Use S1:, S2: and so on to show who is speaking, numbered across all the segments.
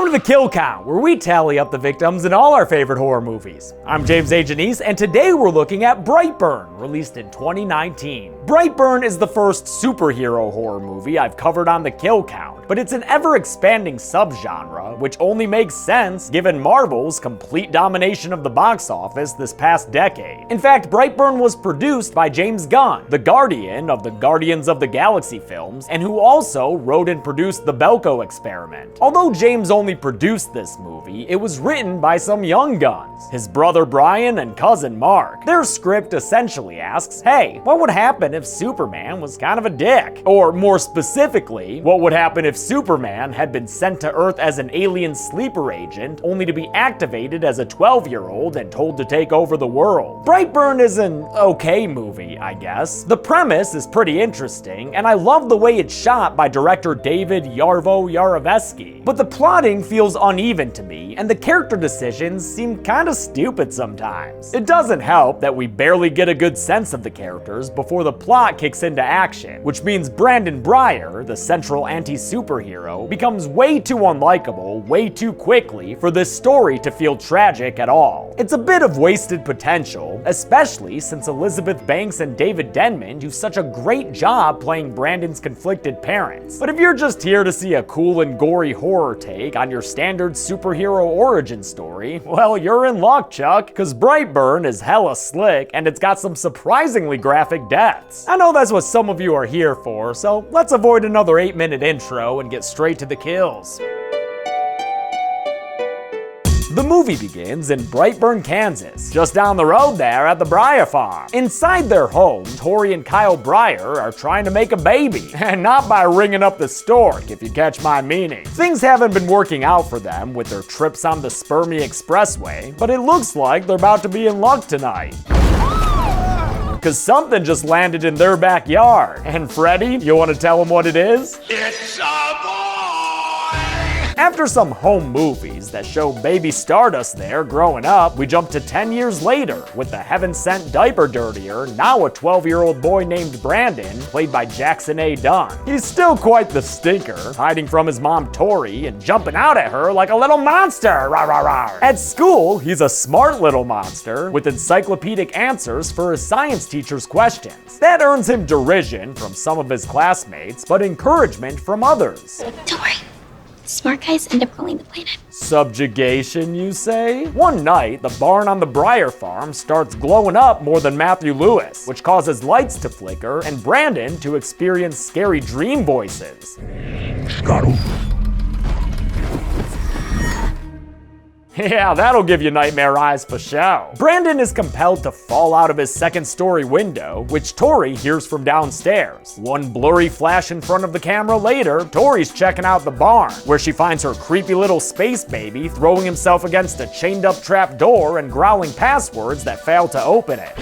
S1: Welcome to the Kill Count, where we tally up the victims in all our favorite horror movies. I'm James A. Janice, and today we're looking at Brightburn, released in 2019. Brightburn is the first superhero horror movie I've covered on the Kill Count, but it's an ever-expanding subgenre, which only makes sense given Marvel's complete domination of the box office this past decade. In fact, Brightburn was produced by James Gunn, the guardian of the Guardians of the Galaxy films, and who also wrote and produced The Belko Experiment. Although James only produced this movie, it was written by some young guns, his brother Brian and cousin Mark. Their script essentially asks, hey, what would happen if Superman was kind of a dick? Or more specifically, what would happen if Superman had been sent to Earth as an alien sleeper agent, only to be activated as a 12-year-old and told to take over the world? Brightburn is an okay movie, I guess. The premise is pretty interesting, and I love the way it's shot by director David Yarovesky. But the plotting feels uneven to me, and the character decisions seem kinda stupid sometimes. It doesn't help that we barely get a good sense of the characters before the plot kicks into action, which means Brandon Breyer, the central anti-superhero, becomes way too unlikable way too quickly for this story to feel tragic at all. It's a bit of wasted potential, especially since Elizabeth Banks and David Denman do such a great job playing Brandon's conflicted parents. But if you're just here to see a cool and gory horror take on your standard superhero origin story, well, you're in luck, Chuck, cause Brightburn is hella slick and it's got some surprisingly graphic deaths. I know that's what some of you are here for, so let's avoid another 8-minute intro and get straight to the kills. The movie begins in Brightburn, Kansas, just down the road there at the Breyer farm. Inside their home, Tori and Kyle Breyer are trying to make a baby, and not by ringing up the stork, if you catch my meaning. Things haven't been working out for them with their trips on the Spermy Expressway, but it looks like they're about to be in luck tonight. Cause something just landed in their backyard. And Freddy, you wanna tell them what it is?
S2: It's a boy!
S1: After some home movies that show baby Stardust there growing up, we jump to 10 years later with the heaven-sent diaper dirtier, now a 12-year-old boy named Brandon, played by Jackson A. Dunn. He's still quite the stinker, hiding from his mom Tori and jumping out at her like a little monster, rah rah rah. At school, he's a smart little monster with encyclopedic answers for his science teacher's questions. That earns him derision from some of his classmates, but encouragement from others.
S3: Don't worry. Smart guys end up ruling the planet.
S1: Subjugation, you say? One night, the barn on the Breyer farm starts glowing up more than Matthew Lewis, which causes lights to flicker and Brandon to experience scary dream voices.
S2: Scuttle.
S1: Yeah, that'll give you nightmare eyes for show. Brandon is compelled to fall out of his second-story window, which Tori hears from downstairs. One blurry flash in front of the camera later, Tori's checking out the barn, where she finds her creepy little space baby throwing himself against a chained-up trap door and growling passwords that fail to open it.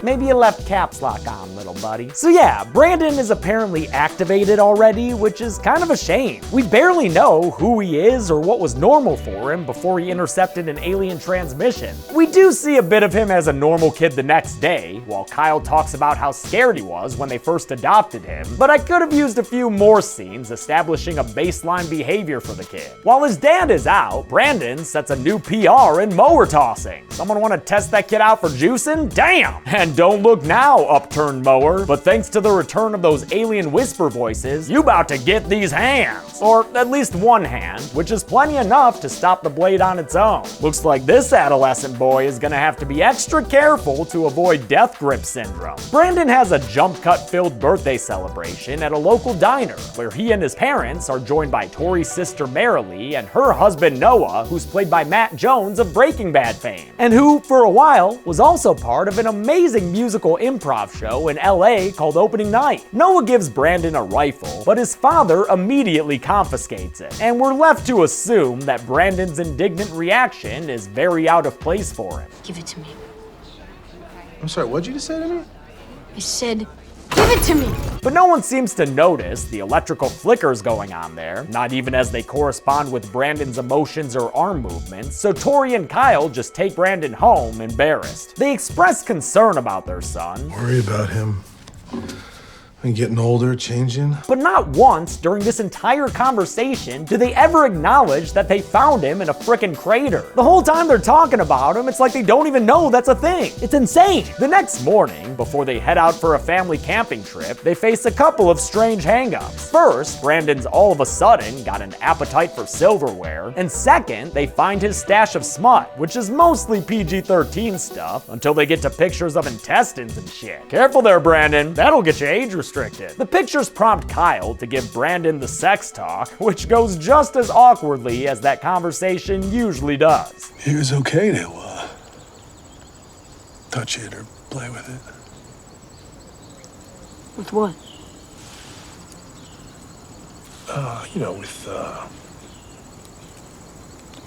S1: Maybe you left caps lock on, little buddy. So yeah, Brandon is apparently activated already, which is kind of a shame. We barely know who he is or what was normal for him before he intercepted an alien transmission. We do see a bit of him as a normal kid the next day, while Kyle talks about how scared he was when they first adopted him, but I could have used a few more scenes establishing a baseline behavior for the kid. While his dad is out, Brandon sets a new PR in mower tossing. Someone want to test that kid out for juicing? Damn! And don't look now, upturned mower, but thanks to the return of those alien whisper voices, you about to get these hands. Or at least one hand, which is plenty enough to stop the blade on its own. Looks like this adolescent boy is gonna have to be extra careful to avoid death grip syndrome. Brandon has a jump cut filled birthday celebration at a local diner, where he and his parents are joined by Tori's sister Marilee and her husband Noah, who's played by Matt Jones of Breaking Bad fame, and who, for a while, was also part of an amazing musical improv show in LA called Opening Night. Noah gives Brandon a rifle, but his father immediately confiscates it, and we're left to assume that Brandon's indignant reaction is very out of place for him.
S3: Give it to me.
S4: I'm sorry, what'd you just say to me?
S3: I said, give it to me!
S1: But no one seems to notice the electrical flickers going on there, not even as they correspond with Brandon's emotions or arm movements, so Tori and Kyle just take Brandon home, embarrassed. They express concern about their son.
S4: Worry about him. And getting older, changing.
S1: But not once during this entire conversation do they ever acknowledge that they found him in a frickin' crater. The whole time they're talking about him, it's like they don't even know that's a thing. It's insane. The next morning, before they head out for a family camping trip, they face a couple of strange hangups. First, Brandon's all of a sudden got an appetite for silverware, and second, they find his stash of smut, which is mostly PG-13 stuff, until they get to pictures of intestines and shit. Careful there, Brandon. That'll get you age restricted. The pictures prompt Kyle to give Brandon the sex talk, which goes just as awkwardly as that conversation usually does.
S5: It was okay to, touch it or play with it.
S6: With what?
S5: With,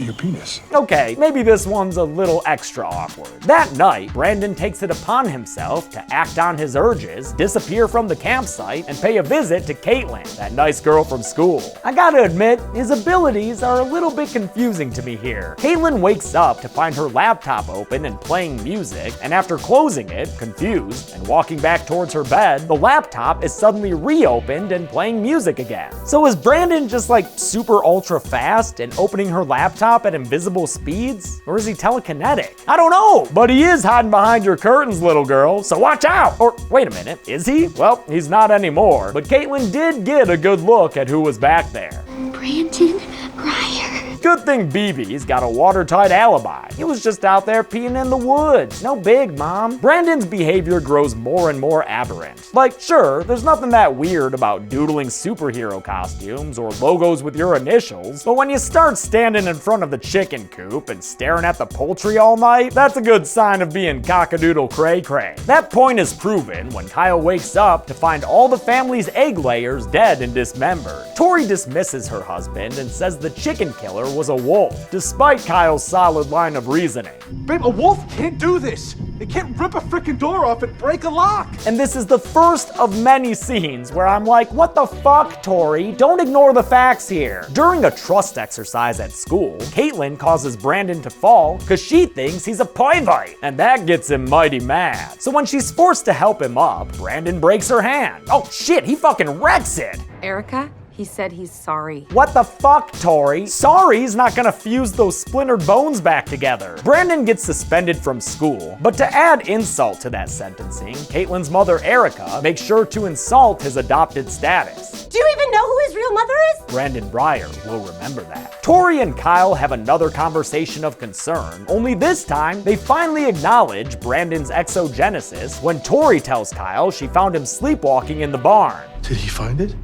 S5: your penis.
S1: Okay, maybe this one's a little extra awkward. That night, Brandon takes it upon himself to act on his urges, disappear from the campsite, and pay a visit to Caitlin, that nice girl from school. I gotta admit, his abilities are a little bit confusing to me here. Caitlin wakes up to find her laptop open and playing music, and after closing it, confused, and walking back towards her bed, the laptop is suddenly reopened and playing music again. So is Brandon just like super ultra fast and opening her laptop at invisible speeds? Or is he telekinetic? I don't know, but he is hiding behind your curtains, little girl, so watch out! Or wait a minute, is he? Well, he's not anymore, but Caitlin did get a good look at who was back there.
S3: Brandon Breyer.
S1: Good thing BB's got a watertight alibi. He was just out there peeing in the woods. No big, Mom. Brandon's behavior grows more and more aberrant. Like, sure, there's nothing that weird about doodling superhero costumes or logos with your initials, but when you start standing in front of the chicken coop and staring at the poultry all night, that's a good sign of being cockadoodle cray-cray. That point is proven when Kyle wakes up to find all the family's egg layers dead and dismembered. Tori dismisses her husband and says the chicken killer was a wolf, despite Kyle's solid line of reasoning.
S7: Babe, a wolf can't do this. It can't rip a freaking door off and break a lock.
S1: And this is the first of many scenes where I'm like, what the fuck, Tori? Don't ignore the facts here. During a trust exercise at school, Caitlin causes Brandon to fall because she thinks he's a pervert, and that gets him mighty mad. So when she's forced to help him up, Brandon breaks her hand. Oh shit, he fucking wrecks it.
S6: Erica? He said he's sorry.
S1: What the fuck, Tori? Sorry's not gonna fuse those splintered bones back together. Brandon gets suspended from school, but to add insult to that sentencing, Caitlin's mother, Erica, makes sure to insult his adopted status.
S8: Do you even know who his real mother is?
S1: Brandon Breyer will remember that. Tori and Kyle have another conversation of concern, only this time they finally acknowledge Brandon's exogenesis when Tori tells Kyle she found him sleepwalking in the barn.
S4: Did he find it?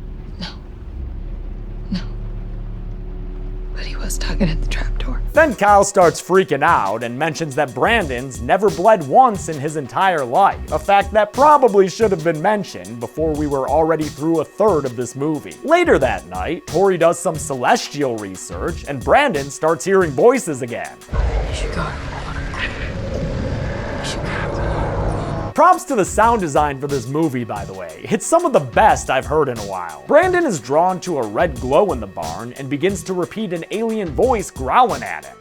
S6: But he was tugging at the trapdoor.
S1: Then Kyle starts freaking out and mentions that Brandon's never bled once in his entire life, a fact that probably should have been mentioned before we were already through a third of this movie. Later that night, Tori does some celestial research and Brandon starts hearing voices again.
S6: You should go. You should go.
S1: Props to the sound design for this movie, by the way. It's some of the best I've heard in a while. Brandon is drawn to a red glow in the barn and begins to repeat an alien voice growling at him.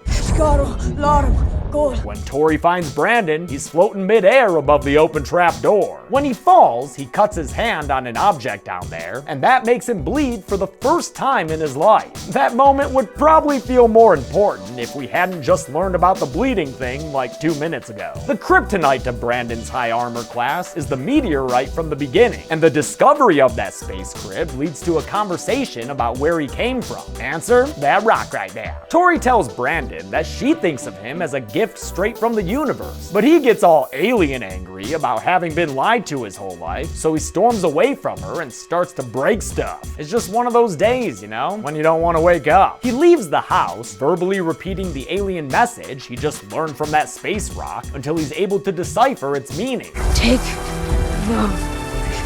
S1: When Tori finds Brandon, he's floating midair above the open trap door. When he falls, he cuts his hand on an object down there, and that makes him bleed for the first time in his life. That moment would probably feel more important if we hadn't just learned about the bleeding thing like 2 minutes ago. The kryptonite to Brandon's high armor class is the meteorite from the beginning, and the discovery of that space crib leads to a conversation about where he came from. Answer, that rock right there. Tori tells Brandon that she thinks of him as a gift straight from the universe, but he gets all alien angry about having been lied to his whole life, so he storms away from her and starts to break stuff. It's just one of those days, you know, when you don't want to wake up. He leaves the house, verbally repeating the alien message he just learned from that space rock until he's able to decipher its meaning.
S6: Take the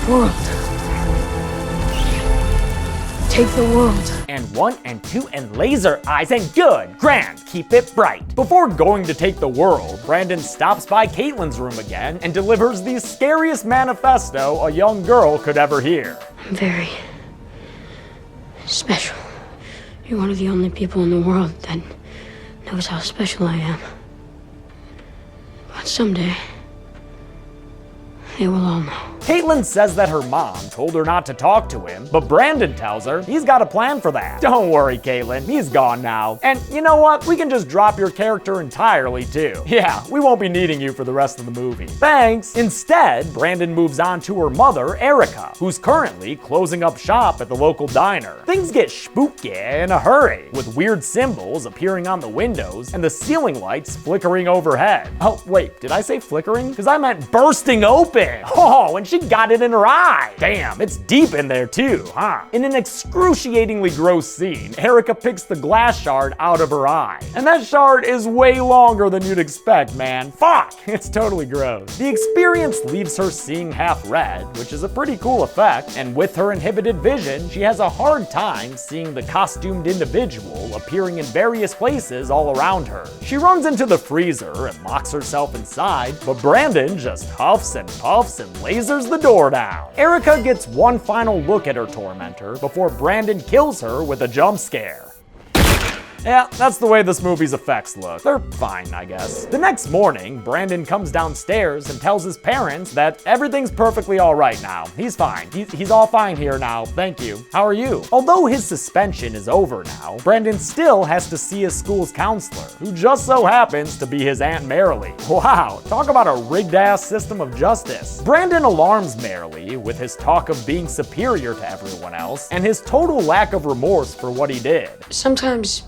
S6: world. Take the world.
S1: And 1 and 2 and laser eyes and good, grand, keep it bright. Before going to take the world, Brandon stops by Caitlin's room again and delivers the scariest manifesto a young girl could ever hear.
S3: I'm very special. You're one of the only people in the world that knows how special I am. But someday, they will all know.
S1: Caitlin says that her mom told her not to talk to him, but Brandon tells her he's got a plan for that. Don't worry, Caitlin, he's gone now. And you know what? We can just drop your character entirely too. Yeah, we won't be needing you for the rest of the movie. Thanks. Instead, Brandon moves on to her mother, Erica, who's currently closing up shop at the local diner. Things get spooky in a hurry, with weird symbols appearing on the windows and the ceiling lights flickering overhead. Oh, wait, did I say flickering? Because I meant bursting open. Oh, and she got it in her eye. Damn, it's deep in there too, huh? In an excruciatingly gross scene, Erica picks the glass shard out of her eye. And that shard is way longer than you'd expect, man. Fuck, it's totally gross. The experience leaves her seeing half red, which is a pretty cool effect, and with her inhibited vision, she has a hard time seeing the costumed individual appearing in various places all around her. She runs into the freezer and locks herself inside, but Brandon just huffs and puffs and lasers the door down. Erica gets one final look at her tormentor before Brandon kills her with a jump scare. Yeah, that's the way this movie's effects look. They're fine, I guess. The next morning, Brandon comes downstairs and tells his parents that everything's perfectly all right now. He's fine. He's all fine here now, thank you. How are you? Although his suspension is over now, Brandon still has to see his school's counselor, who just so happens to be his Aunt Marilee. Wow, talk about a rigged-ass system of justice. Brandon alarms Marilee with his talk of being superior to everyone else and his total lack of remorse for what he did.
S3: Sometimes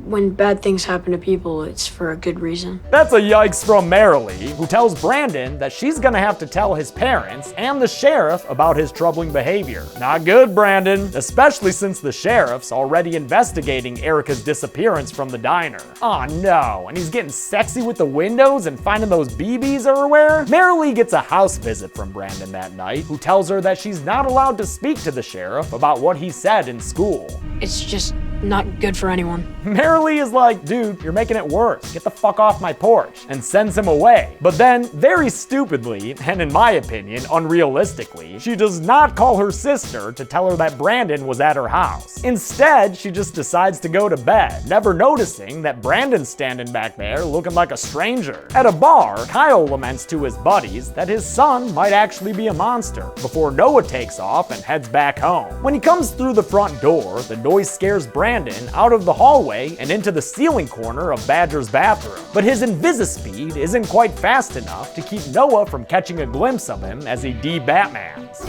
S3: when bad things happen to people, it's for a good reason.
S1: That's a yikes from Marilee, who tells Brandon that she's gonna have to tell his parents and the sheriff about his troubling behavior. Not good, Brandon, especially since the sheriff's already investigating Erica's disappearance from the diner. Aw no, and he's getting sexy with the windows and finding those BBs everywhere? Marilee gets a house visit from Brandon that night, who tells her that she's not allowed to speak to the sheriff about what he said in school.
S3: It's just not good for anyone.
S1: Marilee is like, dude, you're making it worse. Get the fuck off my porch, and sends him away. But then, very stupidly, and in my opinion, unrealistically, she does not call her sister to tell her that Brandon was at her house. Instead, she just decides to go to bed, never noticing that Brandon's standing back there looking like a stranger. At a bar, Kyle laments to his buddies that his son might actually be a monster, before Noah takes off and heads back home. When he comes through the front door, the noise scares Brandon out of the hallway and into the ceiling corner of Badger's bathroom. But his invisispeed isn't quite fast enough to keep Noah from catching a glimpse of him as he de-Batmans.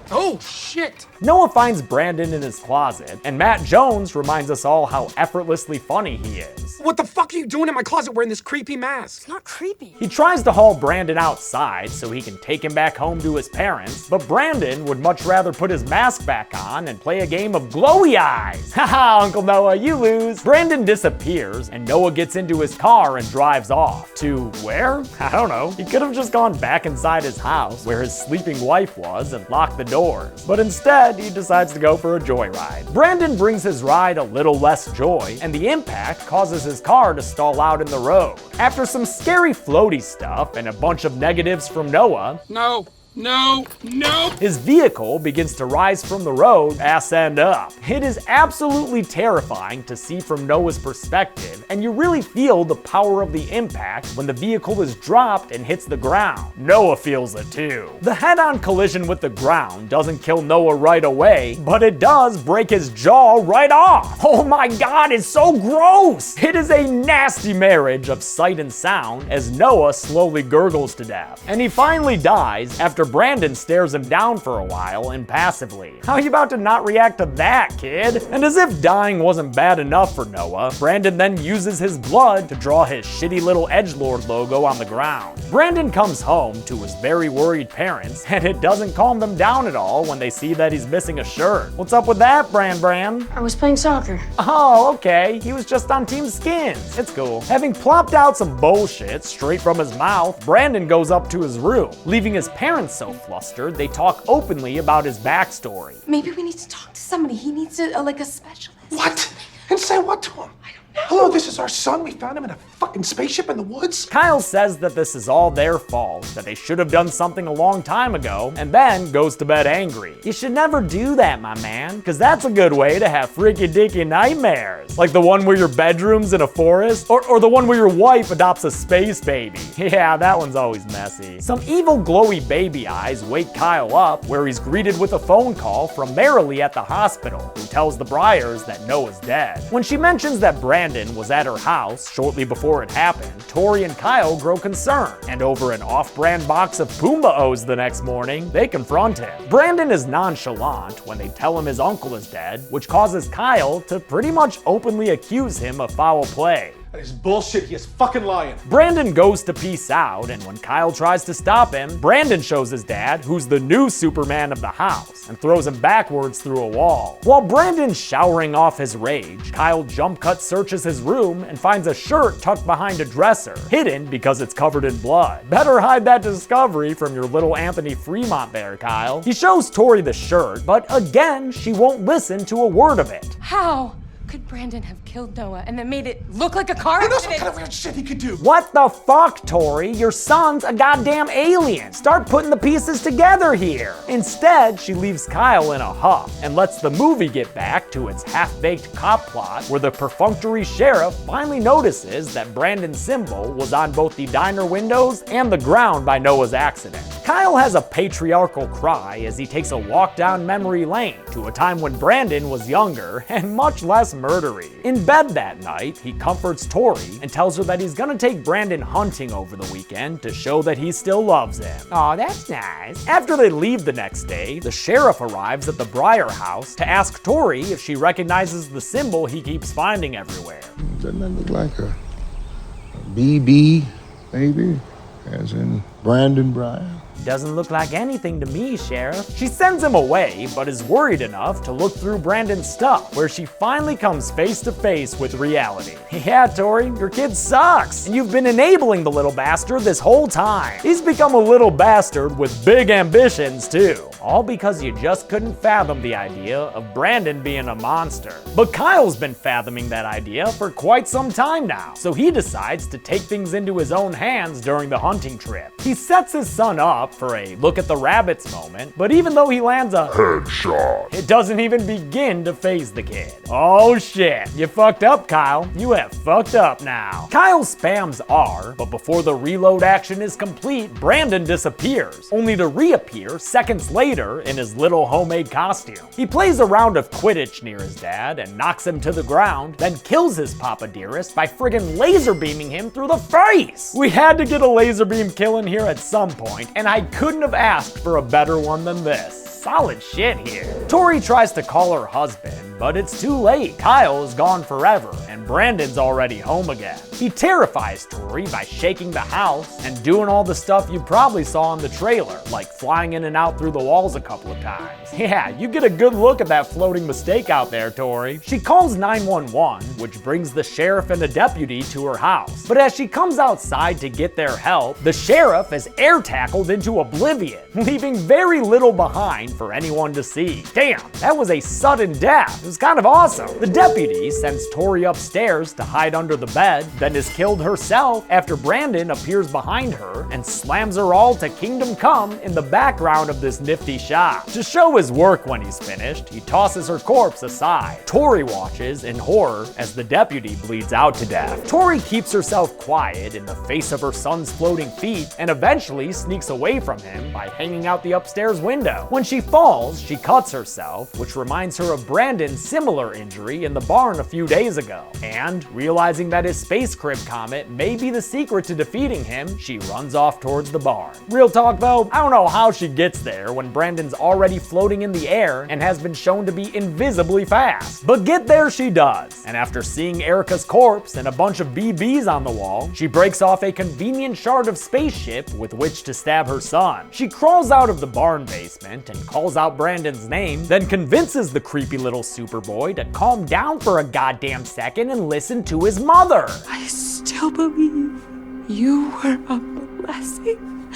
S7: Oh, shit!
S1: Noah finds Brandon in his closet, and Matt Jones reminds us all how effortlessly funny he is.
S7: What the fuck are you doing in my closet wearing this creepy mask?
S3: It's not creepy.
S1: He tries to haul Brandon outside so he can take him back home to his parents, but Brandon would much rather put his mask back on and play a game of glowy eyes. Haha, Uncle Noah, you lose. Brandon disappears, and Noah gets into his car and drives off. To where? I don't know. He could have just gone back inside his house where his sleeping wife was and locked the doors. But instead, he decides to go for a joyride. Brandon brings his ride a little less joy, and the impact causes his car to stall out in the road. After some scary floaty stuff and a bunch of negatives from Noah,
S7: No.
S1: his vehicle begins to rise from the road, ass end up. It is absolutely terrifying to see from Noah's perspective, and you really feel the power of the impact when the vehicle is dropped and hits the ground. Noah feels it too. The head-on collision with the ground doesn't kill Noah right away, but it does break his jaw right off. Oh my god, it's so gross! It is a nasty marriage of sight and sound as Noah slowly gurgles to death. And he finally dies after Brandon stares him down for a while impassively. How are you about to not react to that, kid? And as if dying wasn't bad enough for Noah, Brandon then uses his blood to draw his shitty little edgelord logo on the ground. Brandon comes home to his very worried parents, and it doesn't calm them down at all when they see that he's missing a shirt. What's up with that, Bran?
S3: I was playing soccer.
S1: Oh, okay. He was just on Team Skins. It's cool. Having plopped out some bullshit straight from his mouth, Brandon goes up to his room, leaving his parents so flustered they talk openly about his backstory.
S6: Maybe we need to talk to somebody. He needs a specialist.
S5: What? And say what to him?
S6: I don't
S7: Hello, this is our son. We found him in a fucking spaceship in the woods.
S1: Kyle says that this is all their fault, that they should have done something a long time ago, and then goes to bed angry. You should never do that, my man, because that's a good way to have freaky dicky nightmares. Like the one where your bedroom's in a forest, or the one where your wife adopts a space baby. Yeah, that one's always messy. Some evil glowy baby eyes wake Kyle up, where he's greeted with a phone call from Marilee at the hospital, who tells the Bryars that Noah's dead. When she mentions that Brandon was at her house shortly before it happened, Tori and Kyle grow concerned, and over an off-brand box of Pumbaa O's the next morning, they confront him. Brandon is nonchalant when they tell him his uncle is dead, which causes Kyle to pretty much openly accuse him of foul play.
S7: That is bullshit. He is fucking lying.
S1: Brandon goes to peace out, and when Kyle tries to stop him, Brandon shows his dad, who's the new Superman of the house, and throws him backwards through a wall. While Brandon's showering off his rage, Kyle jump cut searches his room and finds a shirt tucked behind a dresser, hidden because it's covered in blood. Better hide that discovery from your little Anthony Fremont there, Kyle. He shows Tori the shirt, but again, she won't listen to a word of it.
S6: How could Brandon have killed Noah and then made it look like a car
S7: Who knows
S6: accident?
S7: what kind of weird shit he could do?
S1: What the fuck, Tori? Your son's a goddamn alien. Start putting the pieces together here. Instead, she leaves Kyle in a huff and lets the movie get back to its half-baked cop plot, where the perfunctory sheriff finally notices that Brandon's symbol was on both the diner windows and the ground by Noah's accident. Kyle has a patriarchal cry as he takes a walk down memory lane to a time when Brandon was younger and much less murdery. In bed that night, he comforts Tori and tells her that he's gonna take Brandon hunting over the weekend to show that he still loves him. Aw, that's nice. After they leave the next day, the sheriff arrives at the Bryer house to ask Tori if she recognizes the symbol he keeps finding everywhere.
S9: Doesn't that look like a BB, maybe? As in Brandon Bryan?
S1: Doesn't look like anything to me, Sheriff. She sends him away, but is worried enough to look through Brandon's stuff, where she finally comes face to face with reality. Yeah, Tori, your kid sucks, and you've been enabling the little bastard this whole time. He's become a little bastard with big ambitions, too. All because you just couldn't fathom the idea of Brandon being a monster. But Kyle's been fathoming that idea for quite some time now, so he decides to take things into his own hands during the hunting trip. He sets his son up for a look at the rabbits moment, but even though he lands a
S2: Headshot.
S1: it doesn't even begin to faze the kid. Oh shit, you fucked up, Kyle. You have fucked up now. Kyle spams R, but before the reload action is complete, Brandon disappears, only to reappear seconds later in his little homemade costume. He plays a round of Quidditch near his dad and knocks him to the ground, then kills his Papa Dearest by friggin' laser beaming him through the face. We had to get a laser beam kill in here at some point, and I couldn't have asked for a better one than this. Solid shit here. Tori tries to call her husband, but it's too late. Kyle is gone forever, and Brandon's already home again. He terrifies Tori by shaking the house and doing all the stuff you probably saw in the trailer, like flying in and out through the walls a couple of times. Yeah, you get a good look at that floating mistake out there, Tori. She calls 911, which brings the sheriff and a deputy to her house. But as she comes outside to get their help, the sheriff is air tackled into oblivion, leaving very little behind for anyone to see. Damn, that was a sudden death. It was kind of awesome. The deputy sends Tori upstairs to hide under the bed, then is killed herself after Brandon appears behind her and slams her all to Kingdom Come in the background of this nifty shot. To show his work when he's finished, he tosses her corpse aside. Tori watches in horror as the deputy bleeds out to death. Tori keeps herself quiet in the face of her son's floating feet and eventually sneaks away from him by hanging out the upstairs window. When she falls, she cuts herself, which reminds her of Brandon's similar injury in the barn a few days ago. And realizing that his space crib comet may be the secret to defeating him, she runs off towards the barn. Real talk though, I don't know how she gets there when Brandon's already floating in the air and has been shown to be invisibly fast. But get there she does. And after seeing Erica's corpse and a bunch of BBs on the wall, she breaks off a convenient shard of spaceship with which to stab her son. She crawls out of the barn basement and calls out Brandon's name, then convinces the creepy little Superboy to calm down for a goddamn second and listen to his mother.
S6: I still believe you were a blessing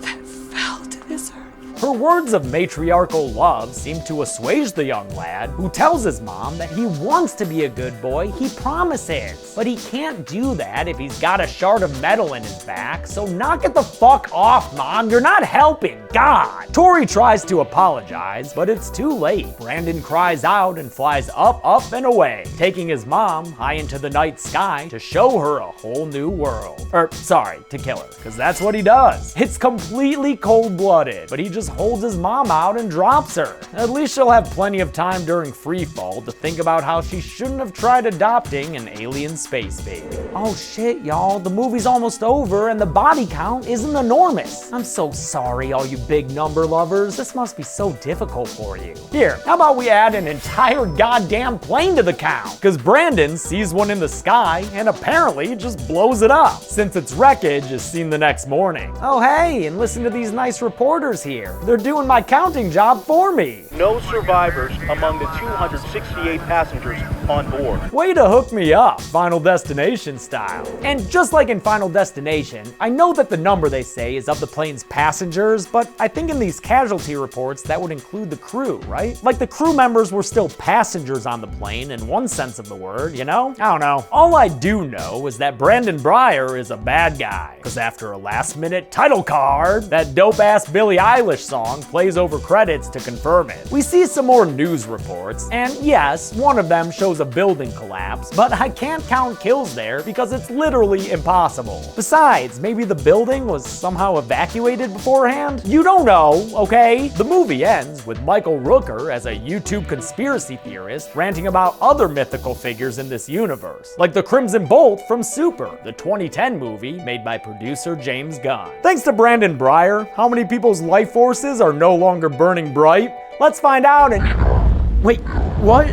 S6: that fell to this earth.
S1: Her words of matriarchal love seem to assuage the young lad, who tells his mom that he wants to be a good boy, he promises. But he can't do that if he's got a shard of metal in his back, so knock it the fuck off, Mom, you're not helping, God! Tori tries to apologize, but it's too late. Brandon cries out and flies up, up, and away, taking his mom high into the night sky to show her a whole new world. Sorry, to kill her, because that's what he does. It's completely cold-blooded, but he just holds his mom out and drops her. At least she'll have plenty of time during freefall to think about how she shouldn't have tried adopting an alien space baby. Oh shit, y'all, the movie's almost over and the body count isn't enormous. I'm so sorry, all you big number lovers. This must be so difficult for you. Here, how about we add an entire goddamn plane to the count? Because Brandon sees one in the sky and apparently just blows it up, since its wreckage is seen the next morning. Oh hey, and listen to these nice reporters here. They're doing my counting job for me.
S10: No survivors among the 268 passengers on board.
S1: Way to hook me up, Final Destination style. And just like in Final Destination, I know that the number they say is of the plane's passengers, but I think in these casualty reports that would include the crew, right? Like the crew members were still passengers on the plane in one sense of the word, you know? I don't know. All I do know is that Brandon Breyer is a bad guy, because after a last-minute title card, that dope-ass Billie Eilish song plays over credits to confirm it. We see some more news reports, and yes, one of them shows a building collapse, but I can't count kills there because it's literally impossible. Besides, maybe the building was somehow evacuated beforehand? You don't know, okay? The movie ends with Michael Rooker as a YouTube conspiracy theorist ranting about other mythical figures in this universe, like the Crimson Bolt from Super, the 2010 movie made by producer James Gunn. Thanks to Brandon Breyer, how many people's life forces are no longer burning bright? Let's find out and... Wait, what?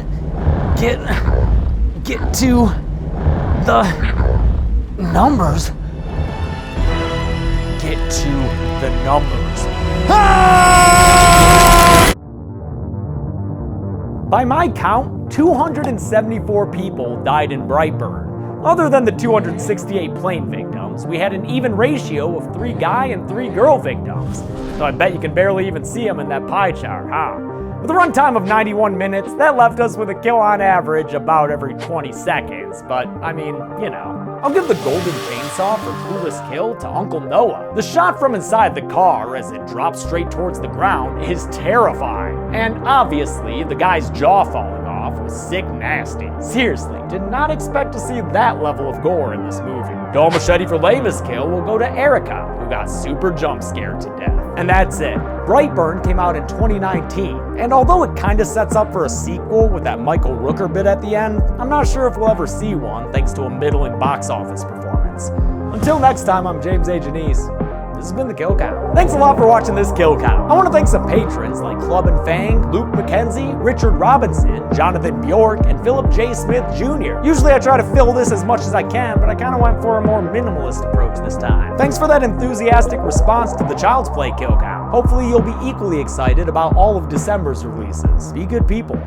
S1: Get to the numbers. Get to the numbers. Ah! By my count, 274 people died in Brightburn. Other than the 268 plane victims, we had an even ratio of 3 guy and 3 girl victims. So I bet you can barely even see them in that pie chart, huh? With a runtime of 91 minutes, that left us with a kill on average about every 20 seconds, but I mean, you know. I'll give the golden chainsaw for coolest kill to Uncle Noah. The shot from inside the car as it drops straight towards the ground is terrifying. And obviously, the guy's jaw falling off was sick nasty. Seriously, did not expect to see that level of gore in this movie. Dull machete for lamest kill will go to Erica, who got super jump scared to death. And that's it. Brightburn came out in 2019, and although it kinda sets up for a sequel with that Michael Rooker bit at the end, I'm not sure if we'll ever see one thanks to a middling box office performance. Until next time, I'm James A. Janice. This has been the Kill Count. Thanks a lot for watching this Kill Count. I want to thank some patrons like Club and Fang, Luke McKenzie, Richard Robinson, Jonathan Bjork, and Philip J. Smith Jr. Usually I try to fill this as much as I can, but I kind of went for a more minimalist approach this time. Thanks for that enthusiastic response to the Child's Play Kill Count. Hopefully you'll be equally excited about all of December's releases. Be good people.